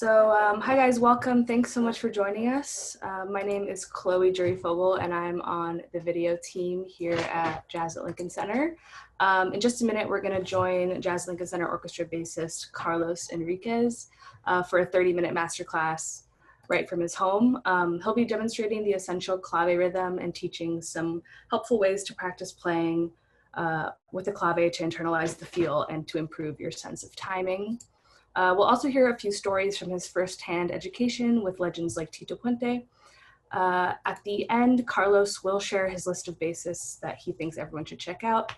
Hi guys, welcome. Thanks so much for joining us. My name is Chloe Jury-Fogel and I'm on the video team here at Jazz at Lincoln Center. In just a minute, we're gonna join Jazz at Lincoln Center Orchestra bassist Carlos Henriquez for a 30-minute masterclass right from his home. He'll be demonstrating the essential clave rhythm and teaching some helpful ways to practice playing with the clave to internalize the feel and to improve your sense of timing. We'll also hear a few stories from his firsthand education with legends like Tito Puente. At the end, Carlos will share his list of bassists that he thinks everyone should check out.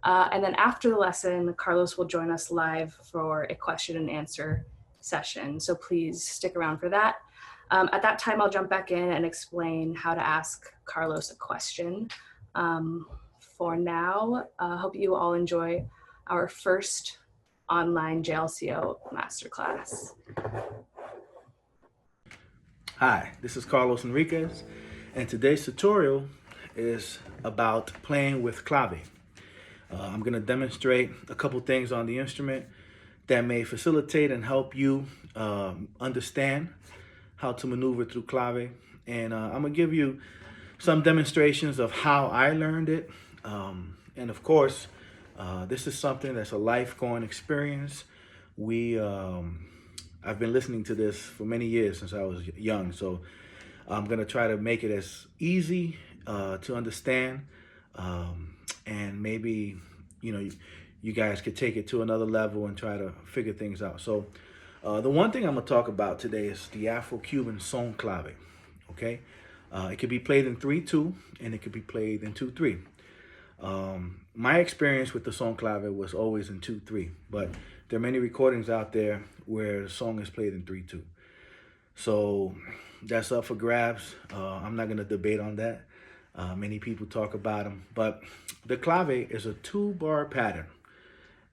And then after the lesson, Carlos will join us live for a question and answer session. So please stick around for that. At that time, I'll jump back in and explain how to ask Carlos a question. For now, hope you all enjoy our first online JLCO masterclass. Hi, this is Carlos Henriquez, and today's tutorial is about playing with clave. I'm going to demonstrate a couple things on the instrument that may facilitate and help you understand how to maneuver through clave, and I'm going to give you some demonstrations of how I learned it, and of course, this is something that's a life-going experience. I've been listening to this for many years since I was young, so I'm gonna try to make it as easy to understand, and maybe you guys could take it to another level and try to figure things out. So the one thing I'm gonna talk about today is the Afro-Cuban son clave. Okay, it could be played in 3/2 and it could be played in 2/3. My experience with the son clave was always in 2/3, but there are many recordings out there where the song is played in 3/2. So that's up for grabs. I'm not gonna debate on that. Many people talk about them, but the clave is a 2-bar pattern,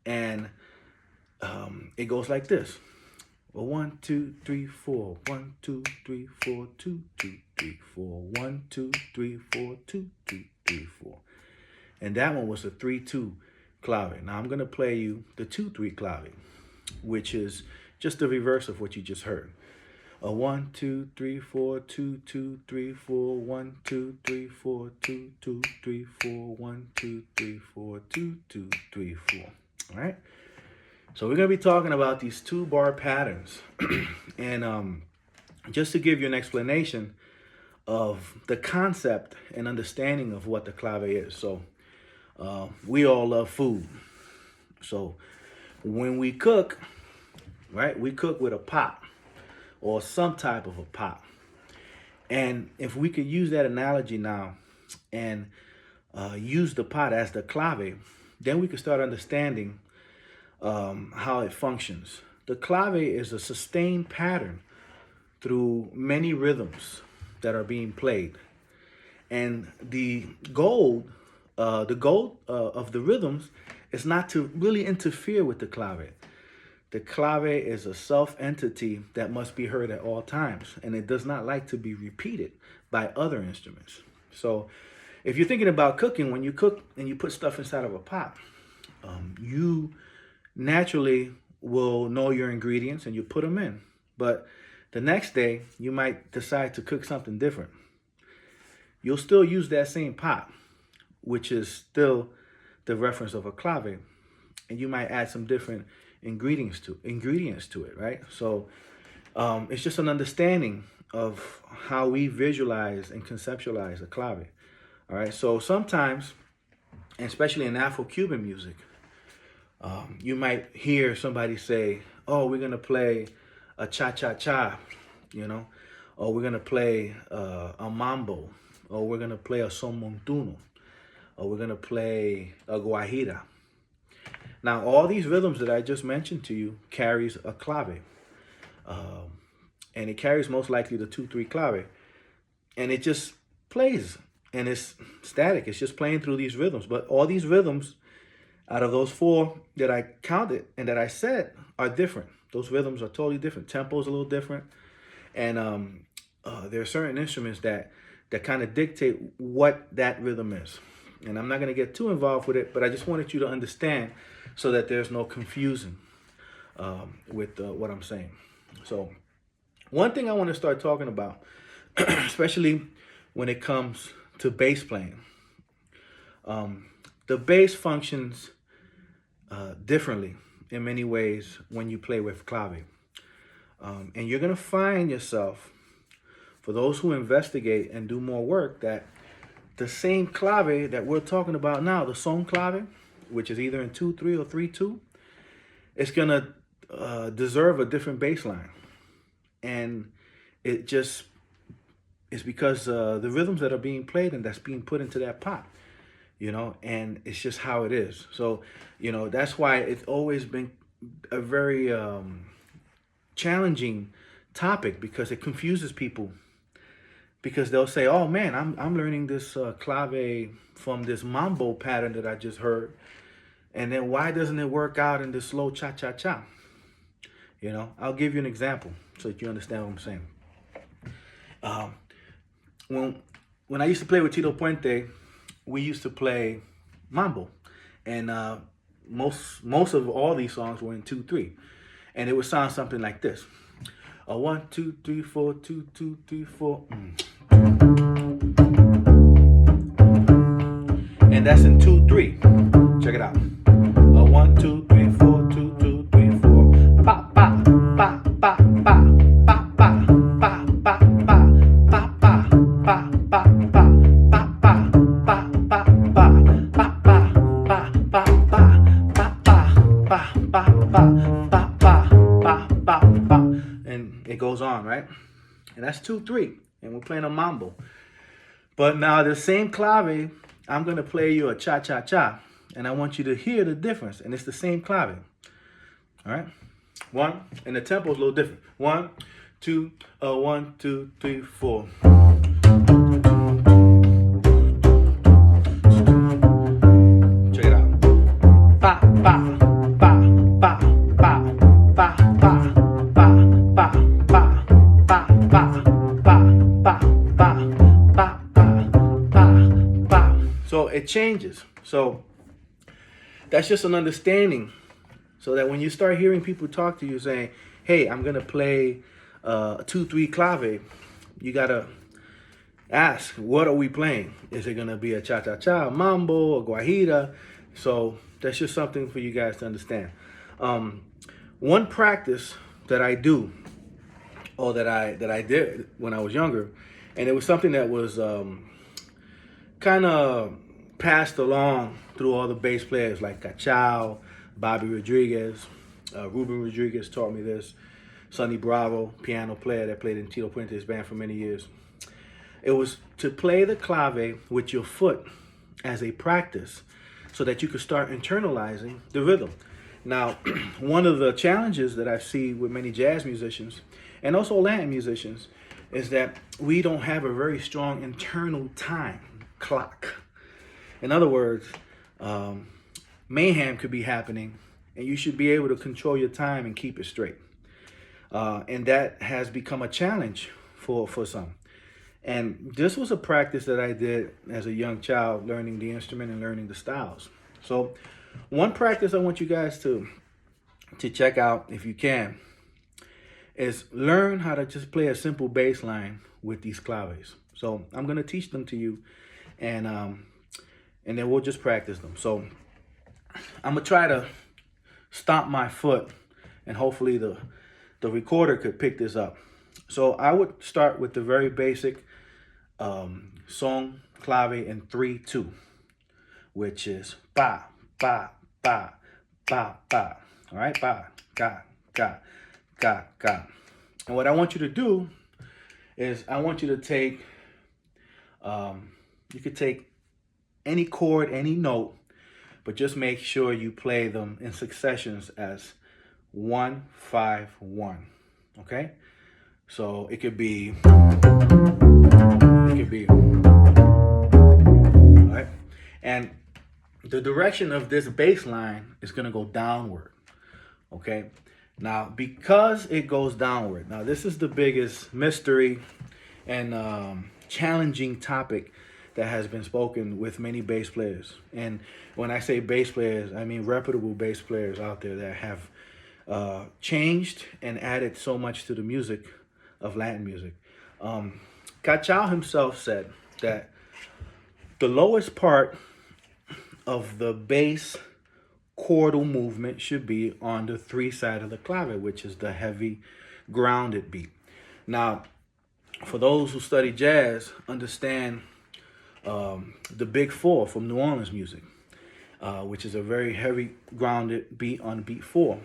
and it goes like this. 1, 2, 3, 4. 1, 2, 3, 4. 2, 2, 3, 4. 1, 2, 3, 4. 2, 2, 3, 4. And that one was a 3/2 clave. Now I'm gonna play you the 2/3 clave, which is just the reverse of what you just heard. 1, 2, 3, 4. 2, 2, 3, 4. 1, 2, 3, 4. 2, 2, 3, 4. 1, 2, 3, 4. 2, 2, 3, 4. All right. So we're gonna be talking about these 2-bar patterns, and just to give you an explanation of the concept and understanding of what the clave is. So we all love food. So when we cook, right, we cook with a pot or some type of a pot. And if we could use that analogy now and use the pot as the clave, then we could start understanding how it functions. The clave is a sustained pattern through many rhythms that are being played. And the goal of the rhythms is not to really interfere with the clave. The clave is a self-entity that must be heard at all times, and it does not like to be repeated by other instruments. So if you're thinking about cooking, when you cook and you put stuff inside of a pot, you naturally will know your ingredients and you put them in. But the next day, you might decide to cook something different. You'll still use that same pot, which is still the reference of a clave, and you might add some different ingredients to it, right? So it's just an understanding of how we visualize and conceptualize a clave. All right, so sometimes, and especially in Afro-Cuban music, you might hear somebody say, oh, we're gonna play a cha-cha-cha, or we're gonna play a mambo, or we're gonna play a son montuno, or we're gonna play a guajira. Now, all these rhythms that I just mentioned to you carries a clave, and it carries most likely the 2/3 clave, and it just plays, and it's static. It's just playing through these rhythms, but all these rhythms out of those 4 that I counted and that I said are different. Those rhythms are totally different. Tempo is a little different, and there are certain instruments that kind of dictate what that rhythm is. And I'm not going to get too involved with it, but I just wanted you to understand so that there's no confusion with what I'm saying. So One thing I want to start talking about, especially when it comes to bass playing, um, the bass functions differently in many ways when you play with clave. And you're going to find yourself, for those who investigate and do more work, that the same clave that we're talking about now, the son clave, which is either in 2/3 or 3/2, it's going to deserve a different bass line. And it just is because the rhythms that are being played and that's being put into that pot, and it's just how it is. So, that's why it's always been a very challenging topic, because it confuses people, because they'll say, "Oh man, I'm learning this clave from this mambo pattern that I just heard, and then why doesn't it work out in this slow cha cha cha?" I'll give you an example so that you understand what I'm saying. Um, when I used to play with Tito Puente, we used to play mambo, and most of all these songs were in 2/3, and it would sound something like this: a 1 2 3 4 2 2 3 4, and that's in 2/3. Check it out: a 1 2 3 4 2 2 3 4, pa pa pa pa pa pa pa pa pa pa pa pa pa pa and it goes on, right? And that's 2/3, and we're playing a mambo. But now the same clave, I'm gonna play you a cha cha cha, and I want you to hear the difference. And it's the same clave. All right, one, and the tempo is a little different. 1 2 1 2 3 4. Check it out. Pa pa pa pa pa pa pa pa pa pa pa pa pa pa pa pa. So it changes. So that's just an understanding, so that when you start hearing people talk to you saying, "Hey, I'm gonna play 2/3 clave," you gotta ask, what are we playing? Is it gonna be a cha-cha-cha, mambo, a guajira? So that's just something for you guys to understand. One practice that I do, or that I did when I was younger, and it was something that was kind of passed along through all the bass players like Cachao, Bobby Rodriguez, Ruben Rodriguez taught me this, Sonny Bravo, piano player that played in Tito Puente's band for many years. It was to play the clave with your foot as a practice, so that you could start internalizing the rhythm. Now, one of the challenges that I see with many jazz musicians and also Latin musicians is that we don't have a very strong internal time clock. In other words, mayhem could be happening, and you should be able to control your time and keep it straight. And that has become a challenge for some. And this was a practice that I did as a young child, learning the instrument and learning the styles. So one practice I want you guys to check out, if you can, is learn how to just play a simple bass line with these claves. So I'm going to teach them to you, and then we'll just practice them. So I'm going to try to stomp my foot, and hopefully the recorder could pick this up. So I would start with the very basic son clave in 3/2, which is ba ba ba ba ba. All right, ba ga ga ga ga. And what I want you to do is I want you to take you could take any chord, any note, but just make sure you play them in successions as 1 5 1. Okay, so it could be all right, and the direction of this bass line is going to go downward. Okay, now because it goes downward, now this is the biggest mystery and challenging topic that has been spoken with many bass players. And when I say bass players, I mean reputable bass players out there that have changed and added so much to the music of Latin music. Cachao himself said that the lowest part of the bass chordal movement should be on the 3 side of the clave, which is the heavy grounded beat. Now, for those who study jazz, understand the big 4 from New Orleans music, which is a very heavy grounded beat on beat 4.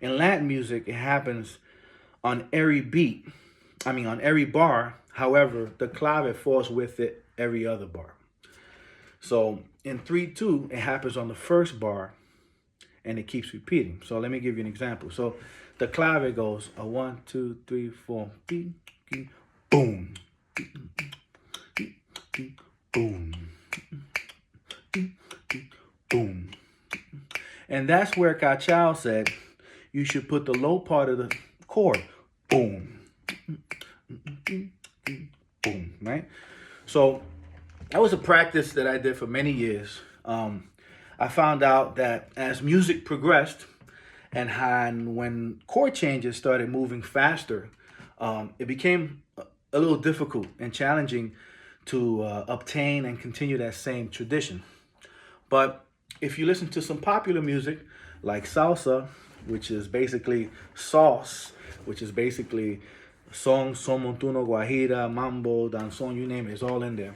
In Latin music, it happens on every beat, on every bar. However, the clave falls with it every other bar. So in 3/2, it happens on the first bar and it keeps repeating. So let me give you an example. So the clave goes a 1, 2, 3, 4, beep, beep, boom, beep, beep, beep, boom, beep, beep, boom. And that's where Cachao said you should put the low part of the chord, boom, boom, right? So that was a practice that I did for many years. I found out that as music progressed and when chord changes started moving faster, it became a little difficult and challenging to obtain and continue that same tradition. But if you listen to some popular music like salsa, which is basically sauce, which is basically son, montuno, guajira, mambo, danzón, you name it, it's all in there.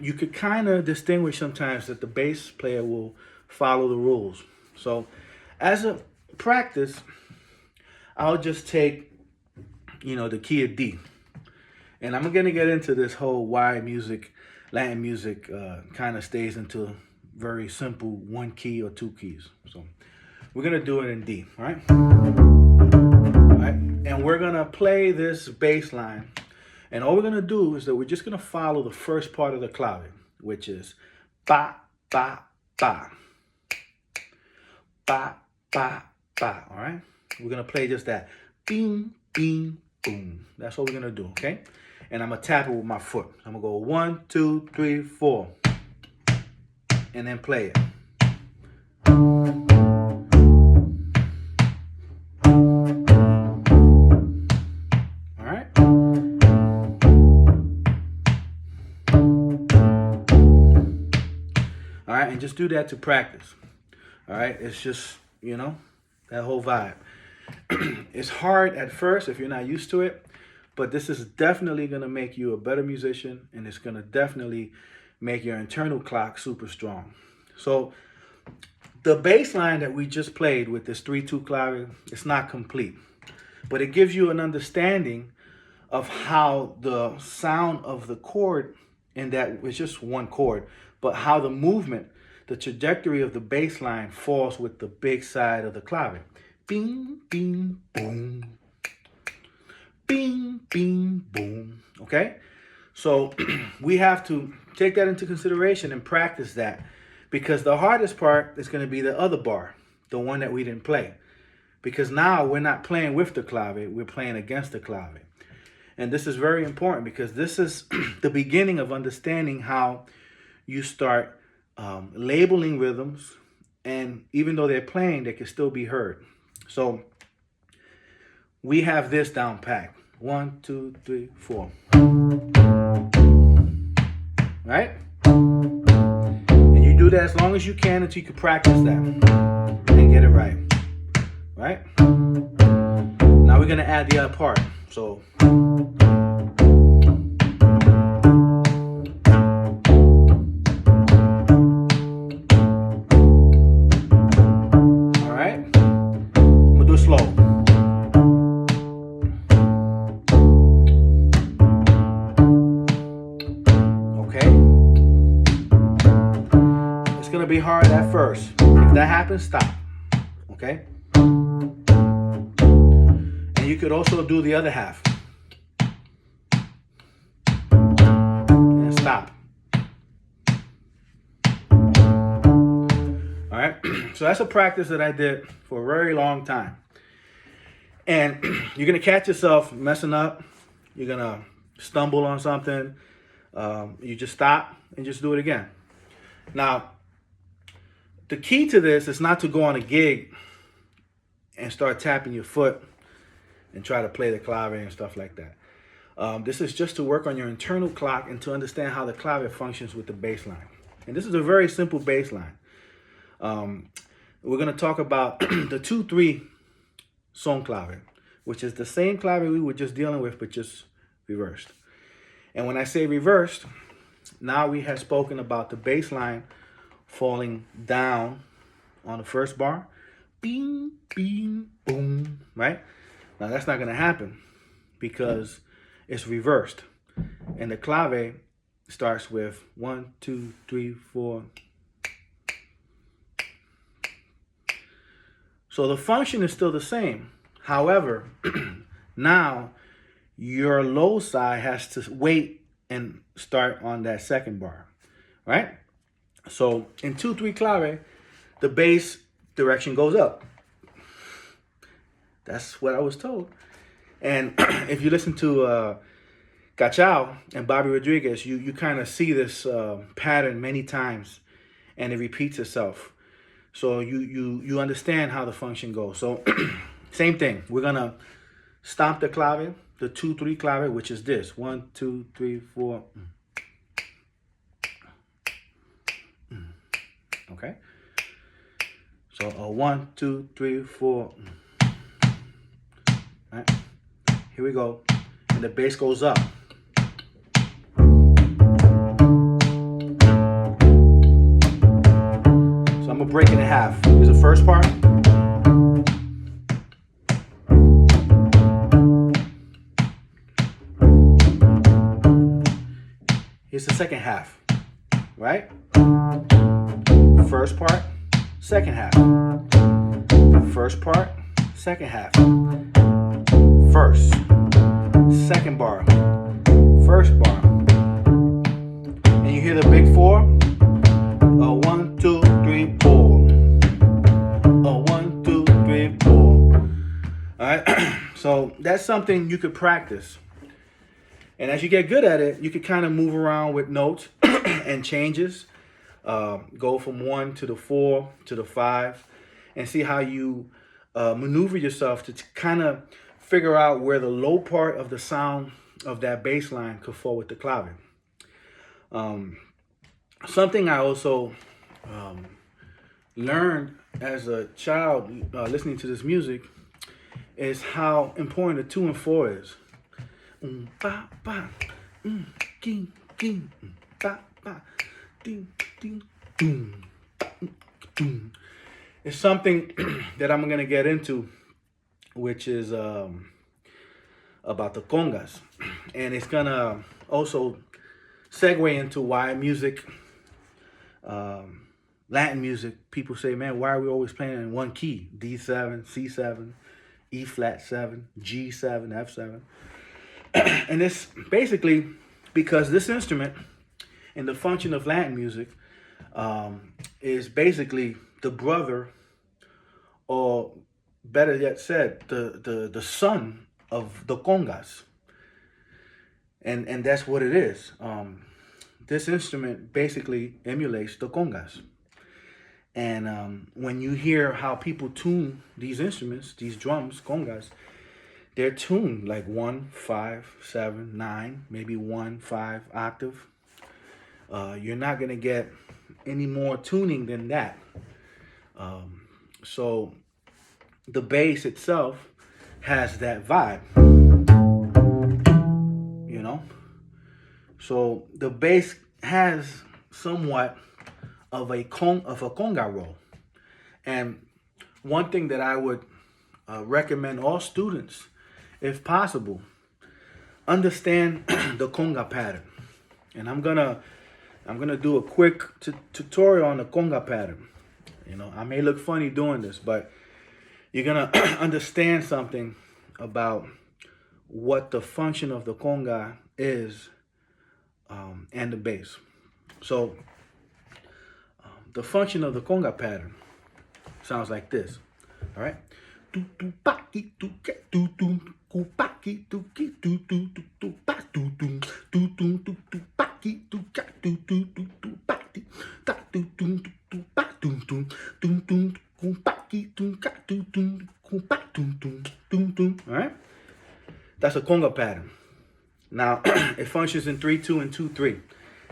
You could kind of distinguish sometimes that the bass player will follow the rules. So as a practice, I'll just take, the key of D. And I'm going to get into this whole why Latin music kind of stays into very simple 1 key or 2 keys. So we're going to do it in D, all right? All right? And we're going to play this bass line. And all we're going to do is that we're just going to follow the first part of the clave, which is ba, ba, ba. Ba, ba, ba, all right? We're going to play just that. Bing, bing, boom. That's what we're going to do, okay? And I'm going to tap it with my foot. I'm going to go 1, 2, 3, 4. And then play it. All right, and just do that to practice. All right, it's just, that whole vibe. It's hard at first if you're not used to it, but this is definitely going to make you a better musician, and it's going to definitely make your internal clock super strong. So the bass line that we just played with this 3/2 clave, it's not complete, but it gives you an understanding of how the sound of the chord, and that it's just 1 chord, but how the movement, the trajectory of the bass line falls with the big side of the clave. Bing, bing, boom. Bing, bing, boom. Okay? So we have to take that into consideration and practice that, because the hardest part is going to be the other bar, the one that we didn't play. Because now we're not playing with the clave, we're playing against the clave. And this is very important because this is the beginning of understanding how you start labeling rhythms, and even though they're playing, they can still be heard. So we have this down packed. 1, 2, 3, 4. Right? And you do that as long as you can until you can practice that and get it right. Right? Now we're going to add the other part. So be hard at first. If that happens, stop. Okay? And you could also do the other half. And stop. All right? So that's a practice that I did for a very long time. And you're going to catch yourself messing up. You're going to stumble on something. You just stop and just do it again. Now, the key to this is not to go on a gig and start tapping your foot and try to play the clave and stuff like that. This is just to work on your internal clock and to understand how the clave functions with the bass line. And this is a very simple bass line. We're going to talk about the 2-3 son clave, which is the same clave we were just dealing with, but just reversed. And when I say reversed, now we have spoken about the bass line falling down on the first bar. Bing, bing, boom, right? Now that's not going to happen because it's reversed. And the clave starts with 1, 2, 3, 4. So the function is still the same. However, now your low side has to wait and start on that second bar, right? So in 2-3 clave, the bass direction goes up. That's what I was told. And if you listen to Cachao and Bobby Rodriguez, you kind of see this pattern many times, and it repeats itself. So you understand how the function goes. So same thing. We're gonna stomp the clave, the 2-3 clave, which is this 1, 2, 3, 4. Okay. So a 1, 2, 3, 4. Right. Here we go, and the bass goes up. So I'm gonna break it in half. Here's the first part. Here's the second half, right? First part, second half. First part, second half. First, second bar, first bar. And you hear the big 4. 1, 2, 3, 4. 1, 2, 3, 4. All right. So that's something you could practice. And as you get good at it, you could kind of move around with notes and changes. Go from 1 to the 4 to the 5, and see how you maneuver yourself to kind of figure out where the low part of the sound of that bass line could fall with the clave. Something I also learned as a child listening to this music is how important the 2 and 4 is. Ba ba, king king, ba ba, ding ding, boom, boom. It's something that I'm gonna get into, which is about the congas, and it's gonna also segue into why music, Latin music, people say, man, why are we always playing in one key? D7, C7, E flat 7, G7, F7. And it's basically because this instrument and the function of Latin music is basically the brother, or better yet said, the son of the congas. And that's what it is. This instrument basically emulates the congas. And when you hear how people tune these instruments, these drums, congas, they're tuned like 1, 5, 7, 9, maybe 1, 5 octave. You're not gonna get any more tuning than that. So the bass itself has that vibe, you know? So the bass has somewhat of a conga roll. And one thing that I would recommend all students, if possible, understand the conga pattern. And I'm gonna do a quick tutorial on the conga pattern. You know, I may look funny doing this, but you're gonna understand something about what the function of the conga is, and the bass. So the function of the conga pattern sounds like this. All right. All right. That's a conga pattern. Now, it functions in 3/2 and 2/3.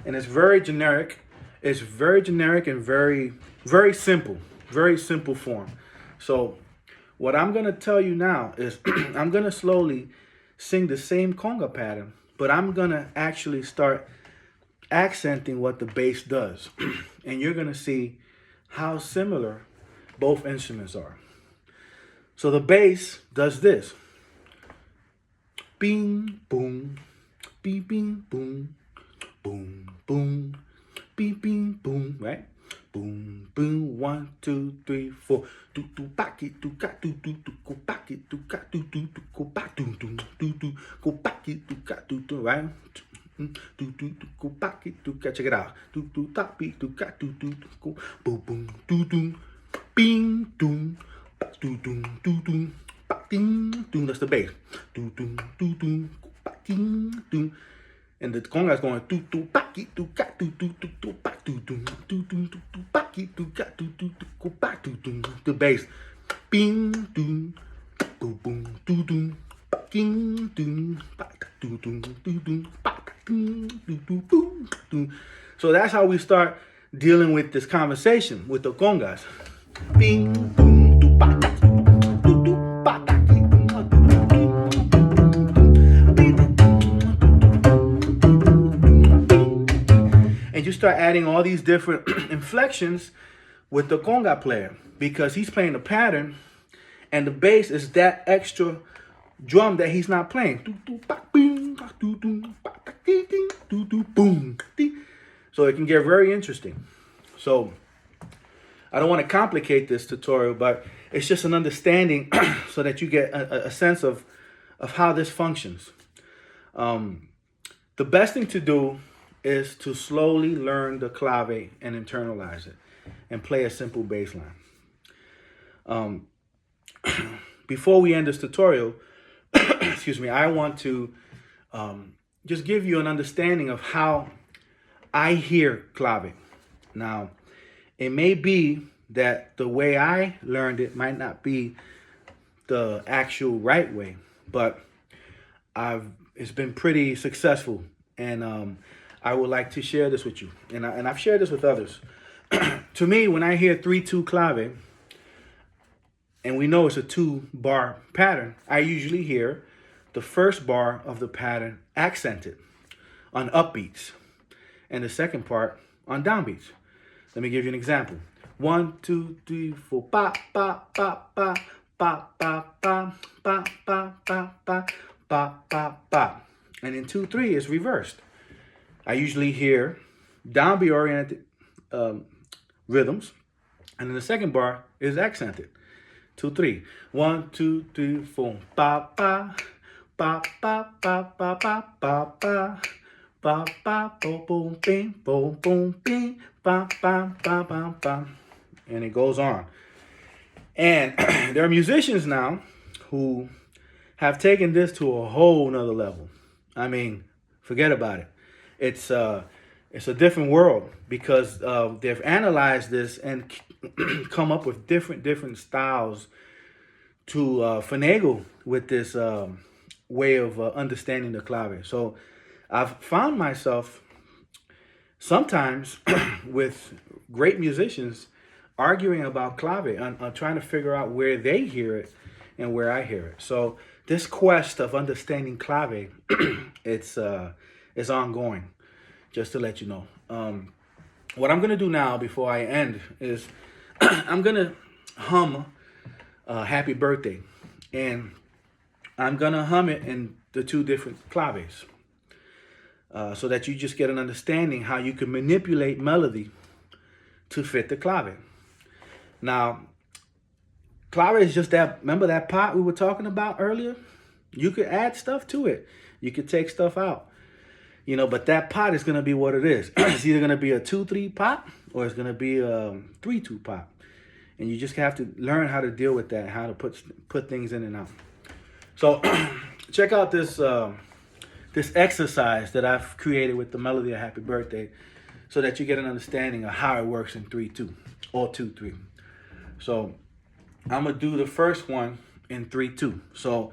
And it's very generic. It's very generic and very, very simple. Very simple form. So what I'm going to tell you now is I'm going to slowly sing the same conga pattern, but I'm going to actually start accenting what the bass does. And you're going to see how similar both instruments are. So the bass does this. Bing, boom, bing, bing, boom, boom, boom, bing, bing, boom, right? Boom, boom, 1, 2, 3, 4. Do do back it, do got do go back it, do got do go back do go back it, do got do right? Do go back it, do got check it out. Do top beat, do got do go boom boom do bing doom do back ding do. That's the bass. Do go back ding do. And the congas going do back it do got do back do back it do got do go back do. The bass bing doom boom boom do back ding doom back do back ding boom. So that's how we start dealing with this conversation with the congas. Bing boom do back do back. And you start adding all these different inflections with the conga player because he's playing the pattern and the bass is that extra drum that he's not playing. So it can get very interesting. So I don't want to complicate this tutorial, but it's just an understanding so that you get a sense of how this functions. The best thing to do is to slowly learn the clave and internalize it and play a simple bass line. Before we end this tutorial, excuse me, I want to just give you an understanding of how I hear clave. Now, it may be that the way I learned it might not be the actual right way, but it's been pretty successful, and I would like to share this with you, and I've shared this with others. To me, when I hear 3/2 clave, and we know it's a 2-bar pattern, I usually hear the first bar of the pattern accented on upbeats, and the second part on downbeats. Let me give you an example. 1, 2, 3, 4, ba ba ba ba ba ba ba ba ba ba ba ba ba ba, and in 2/3 it's reversed. I usually hear downbeat oriented rhythms, and then the second bar is accented. 2/3. 1, 2, 3, 4. Ba ba ba ba ba ba ba ba ba ba ba boom boom bing boom boom bing ba ba ba ba ba, and it goes on. And there are musicians now who have taken this to a whole nother level. I mean, forget about it. It's a different world because they've analyzed this and come up with different styles to finagle with this way of understanding the clave. So I've found myself sometimes with great musicians arguing about clave on trying to figure out where they hear it and where I hear it. So this quest of understanding clave, it's ongoing, just to let you know. What I'm going to do now before I end is I'm going to hum Happy Birthday. And I'm going to hum it in the 2 different claves so that you just get an understanding how you can manipulate melody to fit the clave. Now, clave is just that, remember that pot we were talking about earlier? You could add stuff to it. You could take stuff out. You know, but that pot is going to be what it is. It's either going to be a 2/3 pot or it's going to be a 3/2 pot. And you just have to learn how to deal with that, how to put things in and out. So check out this this exercise that I've created with the melody of Happy Birthday so that you get an understanding of how it works in 3/2 or 2/3. So I'm going to do the first one in 3/2. So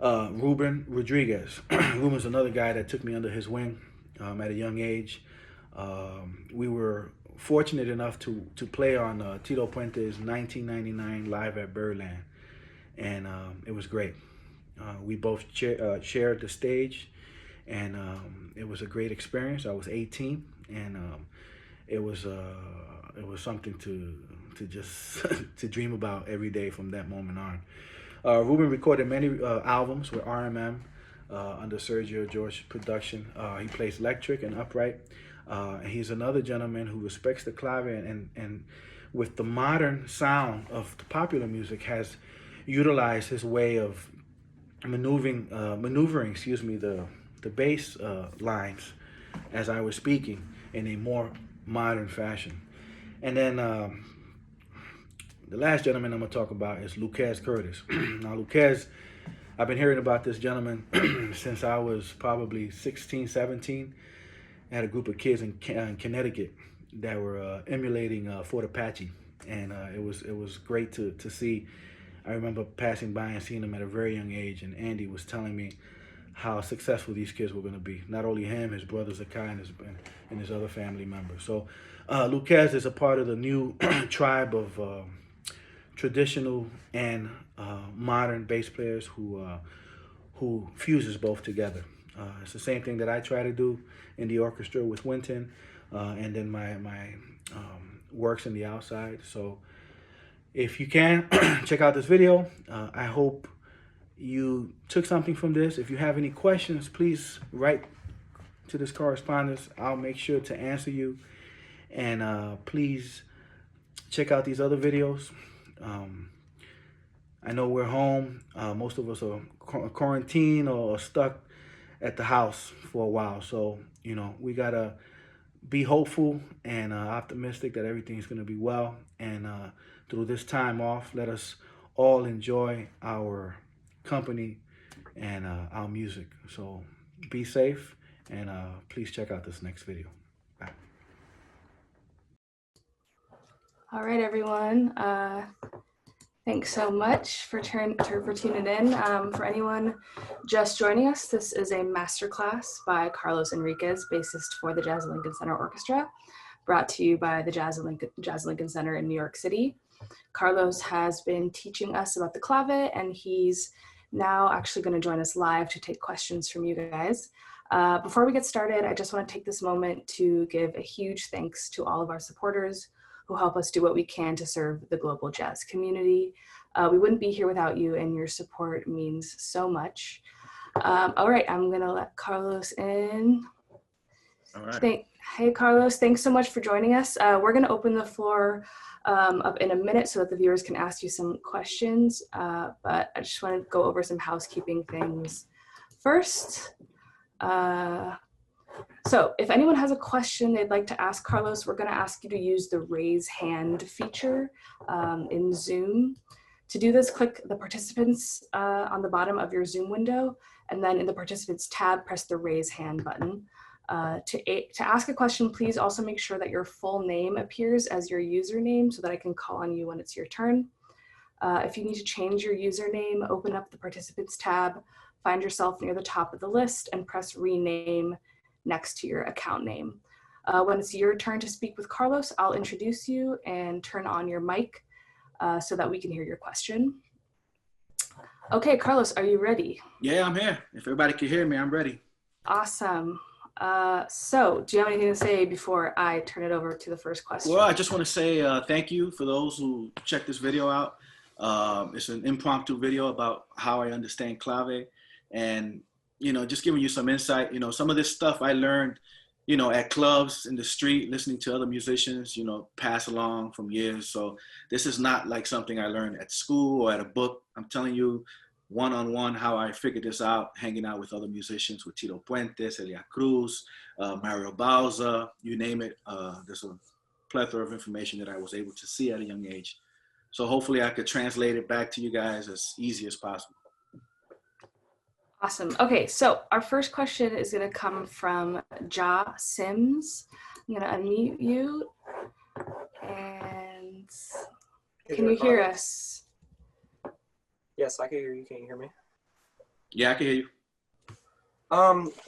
Ruben Rodriguez. Ruben's another guy that took me under his wing at a young age. We were fortunate enough to play on Tito Puente's 1999 Live at Birdland, and it was great. We both shared the stage, and it was a great experience. I was 18, and it was something to just to dream about every day from that moment on. Ruben recorded many albums with RMM under Sergio George production. He plays electric and upright. He's another gentleman who respects the clave and with the modern sound of the popular music has utilized his way of maneuvering, the bass lines as I was speaking in a more modern fashion. And then the last gentleman I'm gonna talk about is Luquez Curtis. Now Luquez, I've been hearing about this gentleman since I was probably 16, 17. I had a group of kids in Connecticut that were emulating Fort Apache, and it was great to see. I remember passing by and seeing him at a very young age, and Andy was telling me how successful these kids were going to be. Not only him, his brother Zakai and his other family members. So Luquez is a part of the new tribe of traditional and modern bass players who fuses both together. It's the same thing that I try to do in the orchestra with Wynton, and then my works in the outside. So if you can, check out this video. I hope you took something from this. If you have any questions, please write to this correspondence. I'll make sure to answer you. And please check out these other videos. I know we're home. Most of us are quarantined or stuck at the house for a while. So, we got to be hopeful and optimistic that everything's going to be well. And through this time off, let us all enjoy our company and our music. So be safe, and please check out this next video. Bye. All right, everyone. Thanks so much for tuning in. For anyone just joining us, this is a masterclass by Carlos Henriquez, bassist for the Jazz at Lincoln Center Orchestra, brought to you by the Jazz at Lincoln Center in New York City. Carlos has been teaching us about the clave, and he's now actually going to join us live to take questions from you guys. Before we get started, I just want to take this moment to give a huge thanks to all of our supporters who help us do what we can to serve the global jazz community. We wouldn't be here without you, and your support means so much. All right, I'm gonna let Carlos in. All right. Hey, Carlos, thanks so much for joining us. We're gonna open the floor up in a minute so that the viewers can ask you some questions, but I just wanna go over some housekeeping things first. So if anyone has a question they'd like to ask Carlos, we're going to ask you to use the raise hand feature in Zoom. To do this, click the participants on the bottom of your Zoom window, and then in the participants tab, press the raise hand button. To ask a question, please also make sure that your full name appears as your username so that I can call on you when it's your turn. If you need to change your username, open up the participants tab, find yourself near the top of the list, and press rename next to your account name. When it's your turn to speak with Carlos, I'll introduce you and turn on your mic so that we can hear your question. Okay, Carlos, are you ready? Yeah, I'm here. If everybody can hear me, I'm ready. Awesome. So do you have anything to say before I turn it over to the first question? Well, I just want to say thank you for those who checked this video out. It's an impromptu video about how I understand clave, and just giving you some insight. Some of this stuff I learned, at clubs in the street, listening to other musicians, pass along from years. So this is not like something I learned at school or at a book. I'm telling you one-on-one how I figured this out, hanging out with other musicians, with Tito Puente, Celia Cruz, Mario Bauza, you name it. There's a plethora of information that I was able to see at a young age. So hopefully I could translate it back to you guys as easy as possible. Awesome. Okay, so our first question is going to come from Ja Sims. I'm going to unmute you. And can you hear us? Yes, I can hear you. Can you hear me? Yeah, I can hear you.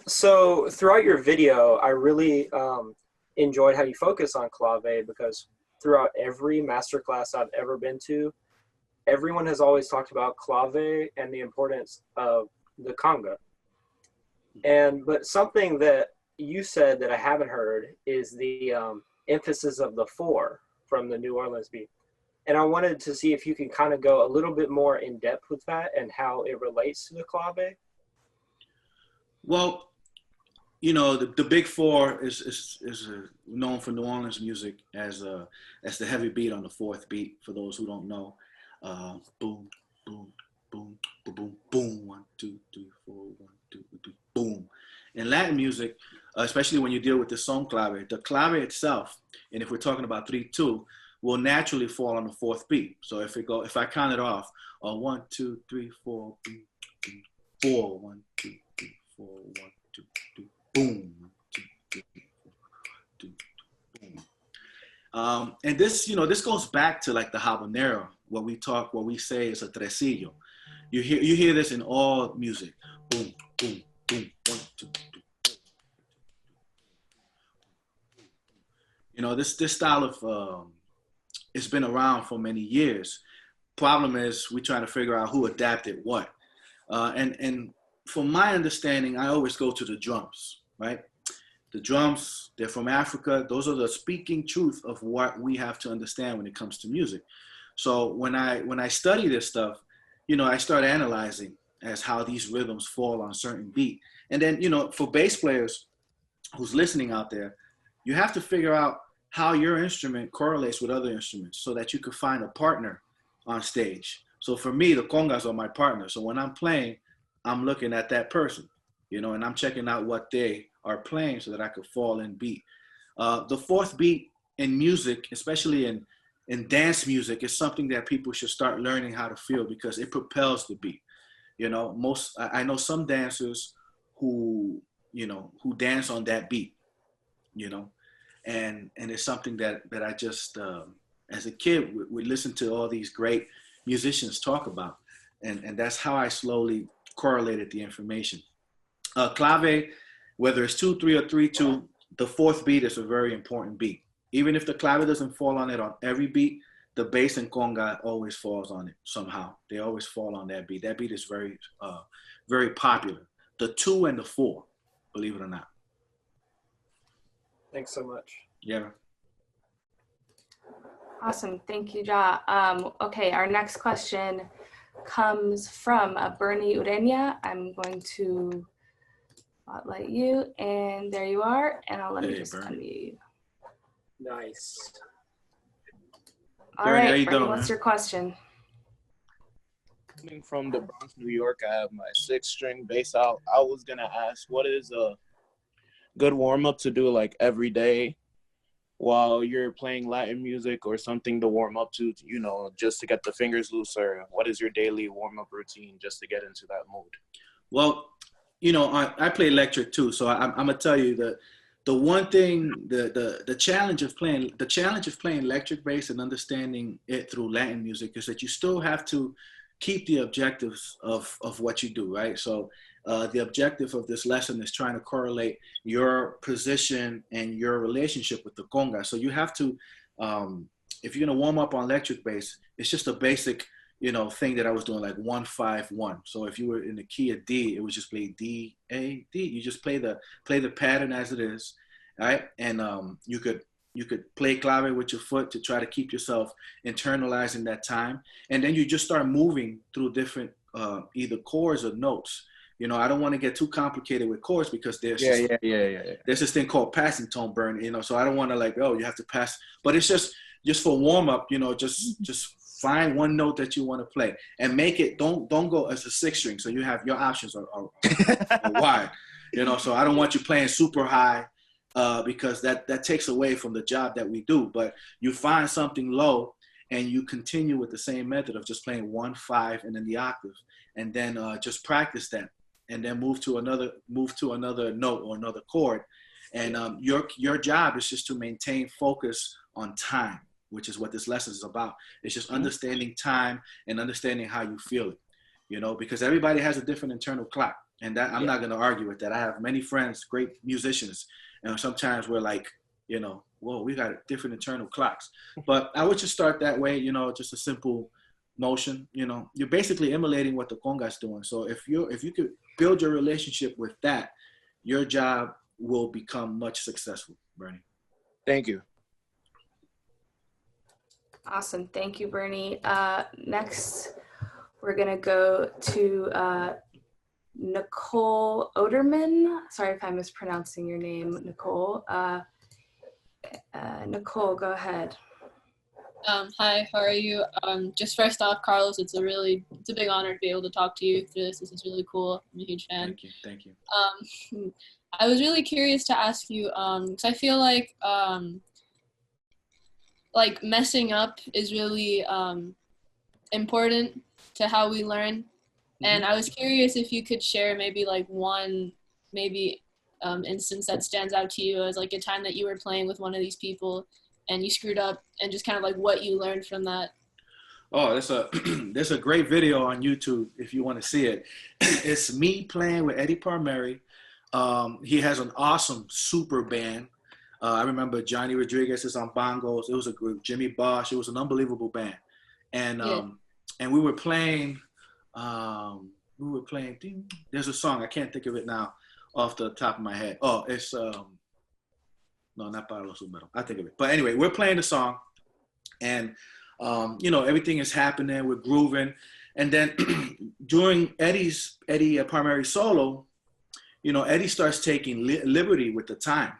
So throughout your video, I really enjoyed how you focus on clave, because throughout every masterclass I've ever been to, everyone has always talked about clave and the importance of the conga. But something that you said that I haven't heard is the emphasis of the four from the New Orleans beat. And I wanted to see if you can kind of go a little bit more in depth with that and how it relates to the clave. Well, you know, the big four is known for New Orleans music as the heavy beat on the fourth beat. For those who don't know, boom, boom, boom, boom, boom, boom, 1, 2, 3, 4, 1, 2, 3, boom. In Latin music, especially when you deal with the son clave, the clave itself, and if we're talking about 3/2, will naturally fall on the fourth beat. So if I count it off, 1, 2, 3, 4, boom, boom, 4, 1, 2, 3, 4, 1, 2, 3, boom, 1, 2, 3, 4, 2, boom. And this, you know, this goes back to like the habanero, what we say is a tresillo. You hear this in all music. Boom, boom, boom, 1, 2, 3. You know, this style of it's been around for many years. Problem is, we're trying to figure out who adapted what. And from my understanding, I always go to the drums, right? The drums, they're from Africa. Those are the speaking truth of what we have to understand when it comes to music. So when I study this stuff, you know, I start analyzing as how these rhythms fall on a certain beat. And then, you know, for bass players who's listening out there, you have to figure out how your instrument correlates with other instruments so that you can find a partner on stage. So for me, the congas are my partner. So when I'm playing, I'm looking at that person, you know, and I'm checking out what they are playing so that I could fall in beat. The fourth beat in music, especially in dance music, is something that people should start learning how to feel, because it propels the beat. You know, I know some dancers who, you know, who dance on that beat, you know, and it's something that I just as a kid we listened to all these great musicians talk about, and that's how I slowly correlated the information. Clave, whether it's 2/3 or 3/2, the fourth beat is a very important beat. Even if the clave doesn't fall on it on every beat, the bass and conga always falls on it somehow. They always fall on that beat. That beat is very popular. The 2 and the 4, believe it or not. Thanks so much. Yeah. Awesome, thank you, Ja. Okay, our next question comes from Bernie Urenia. I'm going to spotlight you, and there you are, and I'll let me just unmute you. Nice. All Bernie, right, Bernie, what's your question? Coming from the Bronx, New York, I have my 6-string bass out. I was gonna ask, what is a good warm-up to do like every day while you're playing Latin music, or something to warm up to, you know, just to get the fingers looser? What is your daily warm-up routine just to get into that mood? Well, you know, I play electric too, so I'm gonna tell you that the one thing, the challenge of playing electric bass and understanding it through Latin music is that you still have to keep the objectives of what you do, right? So the objective of this lesson is trying to correlate your position and your relationship with the conga. So you have to, if you're gonna warm up on electric bass, it's just a basic, you know, thing that I was doing, like 1 5 1. So if you were in the key of D, it would just play D A D. You just play the pattern as it is, right? And you could play clave with your foot to try to keep yourself internalizing that time, and then you just start moving through different either chords or notes. You know, I don't want to get too complicated with chords because there's there's this thing called passing tone burn. You know, so I don't want to like, oh, you have to pass, but it's just for warm up. You know, just find one note that you want to play and make it. Don't go as a 6-string. So you have your options are wide. You know, so I don't want you playing super high because that takes away from the job that we do. But you find something low and you continue with the same method of just playing 1 5 and then the octave, and then just practice that, and then move to another note or another chord. And your job is just to maintain focus on time, which is what this lesson is about. It's just understanding time and understanding how you feel it. you know, because everybody has a different internal clock. And that I'm not going to argue with that. I have many friends, great musicians, and sometimes we're like, you know, whoa, we got different internal clocks. But I would just start that way, you know, just a simple motion. You know, you're basically emulating what the conga's doing. So if you could build your relationship with that, your job will become much successful, Bernie. Thank you. Awesome. Thank you, Bernie. Next, we're going to go to Nicole Oderman. Sorry if I'm mispronouncing your name, Nicole. Nicole, go ahead. Hi, how are you? Just first off, Carlos, it's a big honor to be able to talk to you through this. This is really cool. I'm a huge fan. Thank you. Thank you. I was really curious to ask you, because I feel like messing up is really important to how we learn. And I was curious if you could share maybe like one instance that stands out to you as like a time that you were playing with one of these people and you screwed up, and just kind of like what you learned from that. Oh, there's a great video on YouTube if you want to see it. It's me playing with Eddie Parmeri. He has an awesome super band. I remember Johnny Rodriguez is on bongos. It was a group. Jimmy Bosch. It was an unbelievable band. And we were playing. There's a song, I can't think of it now off the top of my head. Oh, it's no, not Para Los Números. I think of it. But anyway, we're playing the song, and you know, everything is happening. We're grooving, and then during Eddie Parmeri solo, you know, Eddie starts taking liberty with the time,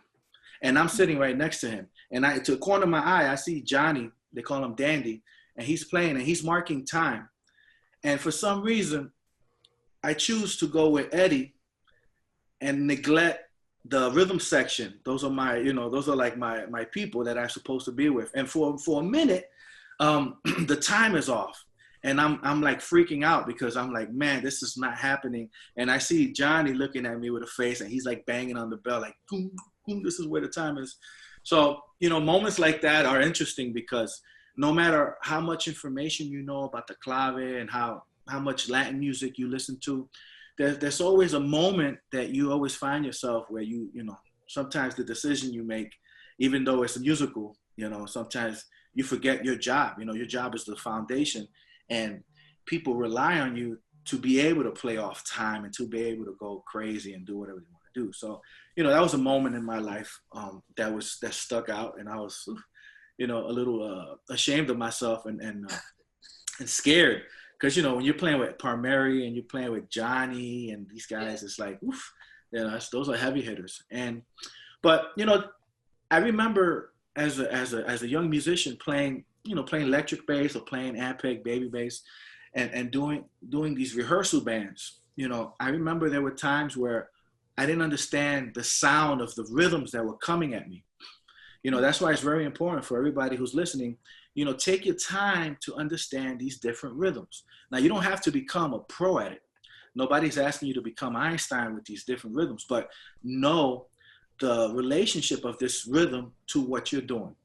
and I'm sitting right next to him, and to the corner of my eye, I see Johnny. They call him Dandy, and he's playing and he's marking time. And for some reason, I choose to go with Eddie and neglect the rhythm section. Those are like my people that I'm supposed to be with. And for a minute, the time is off. And I'm like freaking out because I'm like, man, this is not happening. And I see Johnny looking at me with a face, and he's like banging on the bell, like, boom, boom, this is where the time is. So, you know, moments like that are interesting because no matter how much information you know about the clave and how much Latin music you listen to, there's always a moment that you always find yourself where you know, sometimes the decision you make, even though it's a musical, you know, sometimes you forget your job. You know, your job is the foundation, and people rely on you to be able to play off time and to be able to go crazy and do whatever you want to do. So, you know, that was a moment in my life that stuck out, and I was, you know, a little ashamed of myself and scared, because, you know, when you're playing with Parmeri and you're playing with Johnny and these guys, it's like, oof, you know, those are heavy hitters. But you know, I remember as a young musician playing electric bass or playing Ampeg baby bass and doing these rehearsal bands. You know, I remember there were times where I didn't understand the sound of the rhythms that were coming at me. You know, that's why it's very important for everybody who's listening, you know, take your time to understand these different rhythms. Now, you don't have to become a pro at it. Nobody's asking you to become Einstein with these different rhythms, but know the relationship of this rhythm to what you're doing,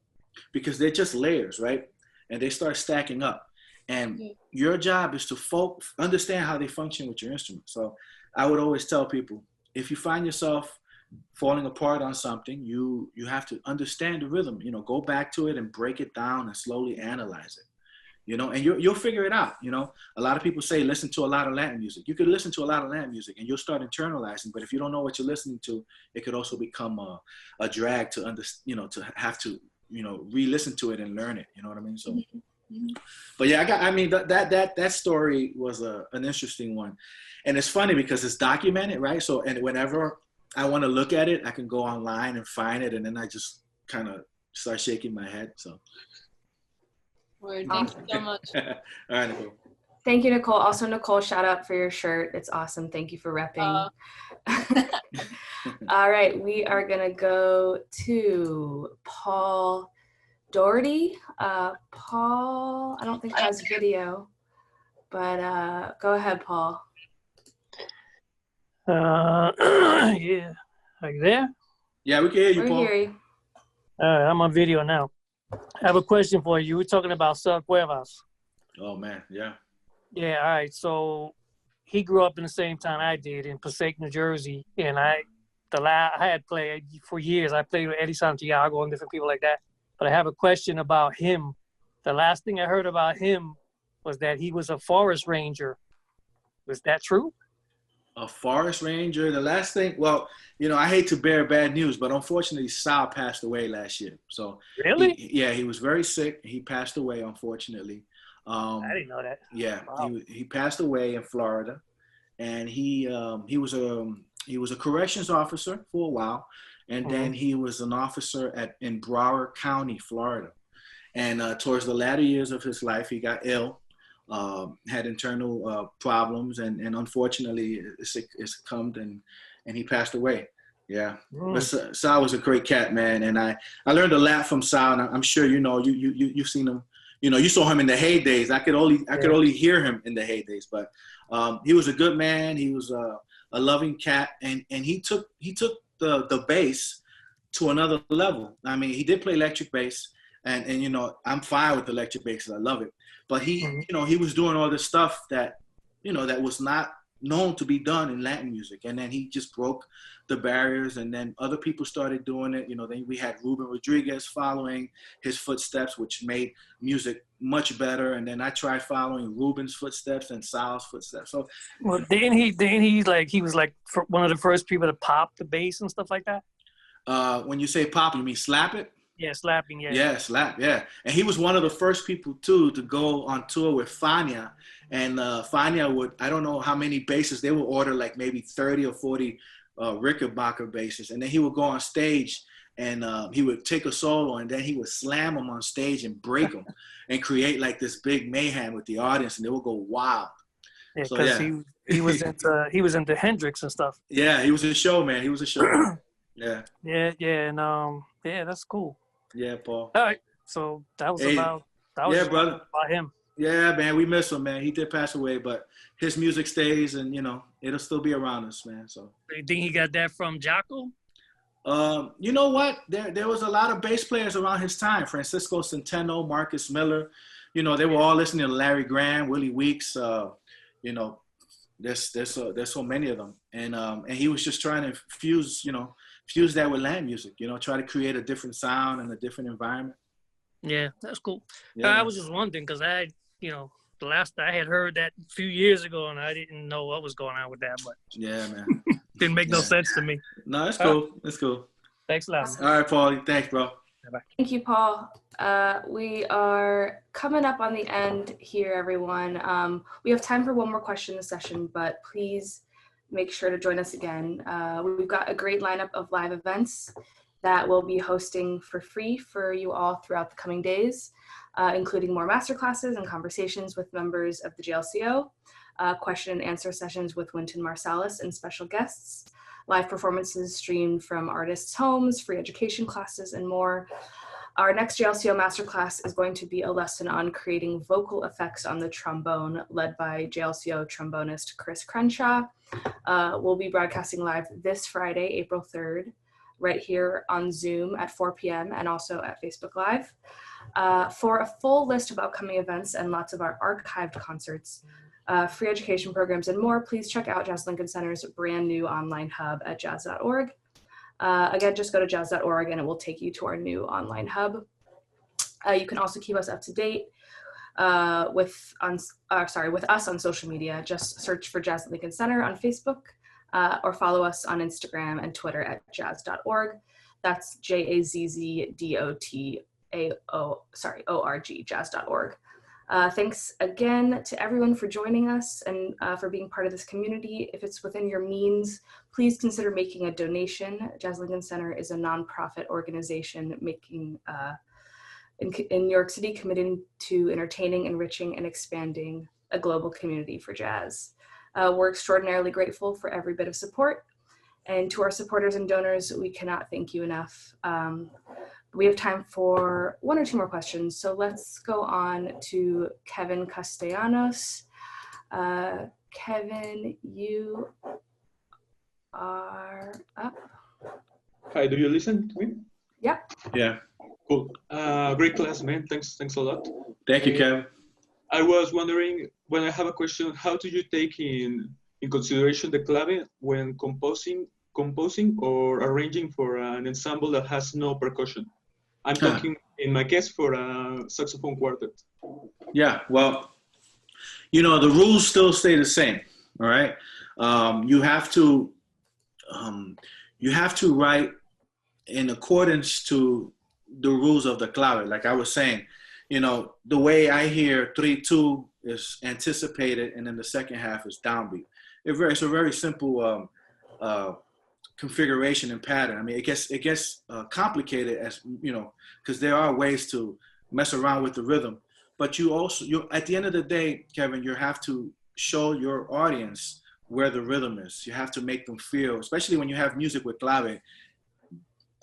because they're just layers, right? And they start stacking up. And your job is to understand how they function with your instrument. So I would always tell people, if you find yourself falling apart on something, you have to understand the rhythm, you know, go back to it and break it down and slowly analyze it, you know, and you'll figure it out. You know, a lot of people say, listen to a lot of Latin music. You could listen to a lot of Latin music and you'll start internalizing, but if you don't know what you're listening to, it could also become a drag to to have to, you know, re-listen to it and learn it. You know what I mean? So, but yeah, that story was an interesting one. And it's funny because it's documented, right? So, and whenever I want to look at it, I can go online and find it, and then I just kind of start shaking my head. So, Word. Thank you so much. All right, Nicole. Thank you, Nicole. Also, Nicole, shout out for your shirt. It's awesome. Thank you for repping. All right, we are gonna go to Paul Doherty. Paul, I don't think has video, but go ahead, Paul. Yeah. Are you there? Yeah, we can hear you, Paul. We hear you. I'm on video now. I have a question for you. We're talking about Sub Cuevas. Oh man, yeah. Yeah, all right. So he grew up in the same town I did in Passaic, New Jersey, and I had played for years. I played with Eddie Santiago and different people like that. But I have a question about him. The last thing I heard about him was that he was a forest ranger. Was that true? A forest ranger. The last thing, well, I hate to bear bad news, but unfortunately, Sal passed away last year. So really, he was very sick. He passed away, unfortunately. I didn't know that. Yeah, wow. he passed away in Florida, and he was a corrections officer for a while, and then he was an officer in Broward County, Florida. And towards the latter years of his life, he got ill. Had internal problems, and unfortunately it succumbed, and he passed away. Yeah, but Sal was a great cat, man, and I learned a lot from Sal, and I'm sure you've seen him. You saw him in the heydays. I could only hear him in the heydays, but he was a good man. He was a loving cat, and he took the bass to another level. I mean, he did play electric bass, and I'm fine with electric bass. I love it. But he was doing all this stuff that was not known to be done in Latin music. And then he just broke the barriers, and then other people started doing it. Then we had Ruben Rodriguez following his footsteps, which made music much better. And then I tried following Ruben's footsteps and Sal's footsteps. So, well, didn't he was like one of the first people to pop the bass and stuff like that? When you say pop, you mean slap it? Yeah, slapping, yeah. Yeah, slap, yeah. And he was one of the first people, too, to go on tour with Fania. And Fania would, I don't know how many basses, they would order like maybe 30 or 40 Rickenbacker basses. And then he would go on stage, and he would take a solo, and then he would slam them on stage and break them and create like this big mayhem with the audience, and they would go wild. Yeah, because he was into Hendrix and stuff. Yeah, he was a show, man. He was a show. Yeah. Yeah, and yeah, that's cool. Yeah, Paul. All right, so that was brother. About him. Yeah, man, we miss him, man. He did pass away, but his music stays, and it'll still be around us, man. So. You think he got that from Jocko? You know what? There was a lot of bass players around his time. Francisco Centeno, Marcus Miller. They were all listening to Larry Graham, Willie Weeks. There's so many of them, and he was just trying to fuse that with Latin music. Try to create a different sound and a different environment. Yeah, that's cool. Yeah. I was just wondering because the last I had heard that a few years ago, and I didn't know what was going on with that, but yeah, man, didn't make no sense to me. No, it's cool. It's cool. Thanks a lot. All right, Paulie. Thanks, bro. Bye. Thank you, Paul. We are coming up on the end here, everyone. We have time for one more question this session, but please make sure to join us again. We've got a great lineup of live events that we'll be hosting for free for you all throughout the coming days, including more masterclasses and conversations with members of the JLCO, question and answer sessions with Wynton Marsalis and special guests, live performances streamed from artists' homes, free education classes, and more. Our next JLCO masterclass is going to be a lesson on creating vocal effects on the trombone, led by JLCO trombonist Chris Crenshaw. We'll be broadcasting live this Friday, April 3rd, right here on Zoom at 4 p.m. and also at Facebook Live. For a full list of upcoming events and lots of our archived concerts, free education programs, and more, please check out Jazz Lincoln Center's brand new online hub at jazz.org. Again, just go to jazz.org and it will take you to our new online hub. You can also keep us up to date with us on social media. Just search for Jazz Lincoln Center on Facebook or follow us on Instagram and Twitter at jazz.org. That's JAZZDOTAO, jazz.org. Thanks again to everyone for joining us and for being part of this community. If it's within your means, please consider making a donation. Jazz Lincoln Center is a nonprofit organization making in New York City, committed to entertaining, enriching, and expanding a global community for jazz. We're extraordinarily grateful for every bit of support. And to our supporters and donors, we cannot thank you enough. We have time for one or two more questions. So let's go on to Kevin Castellanos. Kevin, you are up. Hi, do you listen to me? Yep. Yeah. Cool. Great class, man. Thanks a lot. Thank you, Kevin. I was wondering, Well, I have a question. How do you take in consideration the clave when composing or arranging for an ensemble that has no percussion? I'm talking, in my case, for a saxophone quartet. Yeah, well, the rules still stay the same. All right, you have to write in accordance to the rules of the clave. Like I was saying, the way I hear 3/2 is anticipated, and then the second half is downbeat. It's a very simple configuration and pattern. I mean, it gets complicated as because there are ways to mess around with the rhythm. But you at the end of the day, Kevin, you have to show your audience where the rhythm is. You have to make them feel, especially when you have music with clave.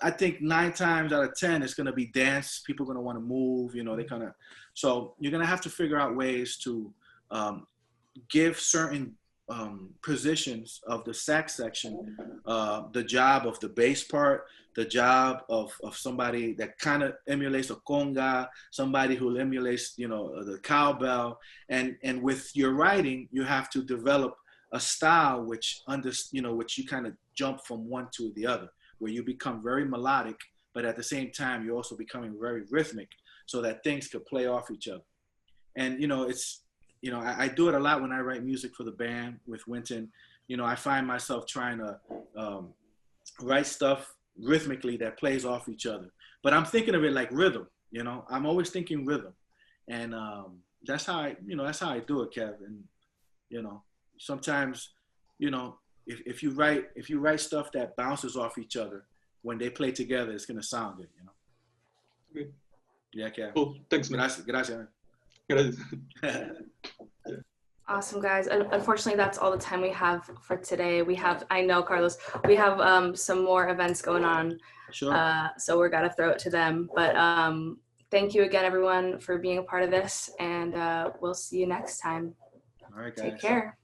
I think 9 times out of 10, it's going to be dance. People are going to want to move, so you're going to have to figure out ways to give certain positions of the sax section, the job of the bass part, the job of somebody that kind of emulates a conga, somebody who emulates, the cowbell. And with your writing, you have to develop a style which you kind of jump from one to the other, where you become very melodic, but at the same time, you're also becoming very rhythmic so that things could play off each other. And, I do it a lot when I write music for the band with Wynton. I find myself trying to write stuff rhythmically that plays off each other. But I'm thinking of it like rhythm, I'm always thinking rhythm. And that's how I do it, Kev. And, sometimes, if you write stuff that bounces off each other, when they play together, it's gonna sound good, Good. Yeah, Kev. Cool. Thanks, man. Gracias. Gracias. Awesome, guys. Unfortunately, that's all the time we have for today. I know, Carlos, we have some more events going on. Sure. So we're gonna throw it to them. But thank you again, everyone, for being a part of this, and we'll see you next time. All right, guys. Take care.